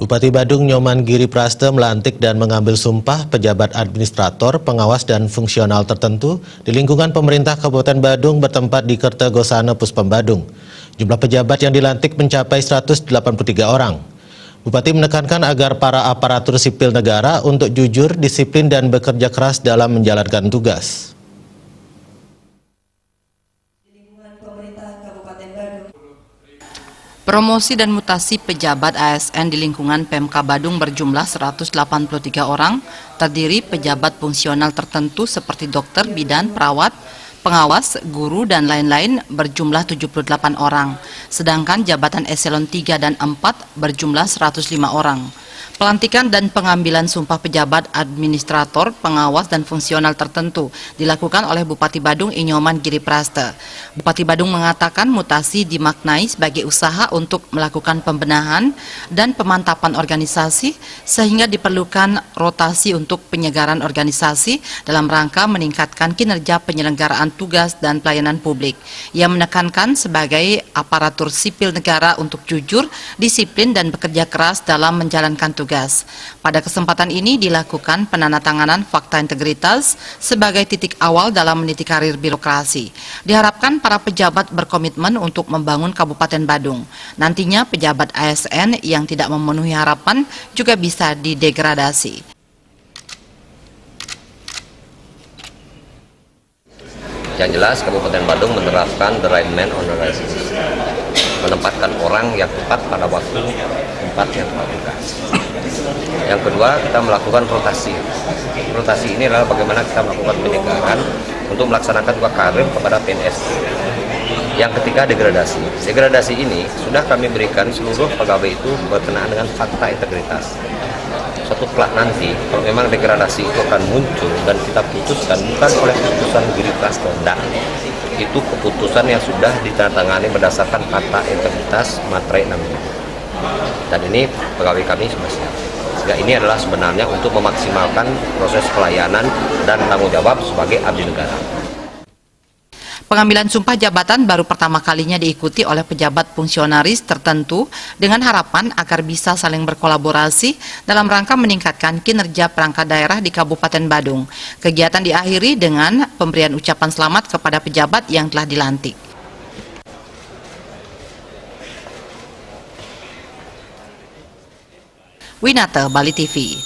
Bupati Badung Nyoman Giri Praste melantik dan mengambil sumpah pejabat administrator, pengawas dan fungsional tertentu di lingkungan pemerintah Kabupaten Badung bertempat di Kertagosana, Puspam Badung. Jumlah pejabat yang dilantik mencapai 183 orang. Bupati menekankan agar para aparatur sipil negara untuk jujur, disiplin dan bekerja keras dalam menjalankan tugas. Promosi dan mutasi pejabat ASN di lingkungan Pemka Badung berjumlah 183 orang, terdiri pejabat fungsional tertentu seperti dokter, bidan, perawat, pengawas, guru, dan lain-lain berjumlah 78 orang, sedangkan jabatan eselon 3 dan 4 berjumlah 105 orang. Pelantikan dan pengambilan sumpah pejabat administrator, pengawas, dan fungsional tertentu dilakukan oleh Bupati Badung Nyoman Giri Praste. Bupati Badung mengatakan mutasi dimaknai sebagai usaha untuk melakukan pembenahan dan pemantapan organisasi sehingga diperlukan rotasi untuk penyegaran organisasi dalam rangka meningkatkan kinerja penyelenggaraan tugas dan pelayanan publik. Ia menekankan sebagai aparatur sipil negara untuk jujur, disiplin, dan bekerja keras dalam menjalankan tugas. Pada kesempatan ini dilakukan penandatanganan fakta integritas sebagai titik awal dalam meniti karir birokrasi. Diharapkan para pejabat berkomitmen untuk membangun Kabupaten Badung. Nantinya pejabat ASN yang tidak memenuhi harapan juga bisa didegradasi. Yang jelas Kabupaten Badung menerapkan the right man on the right position, menempatkan orang yang tepat pada waktu, tempat yang tepat juga. Yang kedua, kita melakukan rotasi. Rotasi ini adalah bagaimana kita melakukan penyegaran untuk melaksanakan juga karir kepada PNS. Yang ketiga, degradasi. Degradasi ini sudah kami berikan seluruh pegawai itu berkenaan dengan fakta integritas. Suatu kelak nanti, kalau memang degradasi itu akan muncul dan kita putuskan bukan oleh keputusan Giri Praste, itu keputusan yang sudah ditandatangani berdasarkan fakta integritas materai 6. Dan ini pegawai kami sudah siap. Sehingga ini adalah sebenarnya untuk memaksimalkan proses pelayanan dan tanggung jawab sebagai abdi negara. Pengambilan sumpah jabatan baru pertama kalinya diikuti oleh pejabat fungsionaris tertentu dengan harapan agar bisa saling berkolaborasi dalam rangka meningkatkan kinerja perangkat daerah di Kabupaten Badung. Kegiatan diakhiri dengan pemberian ucapan selamat kepada pejabat yang telah dilantik. Winata, Bali TV.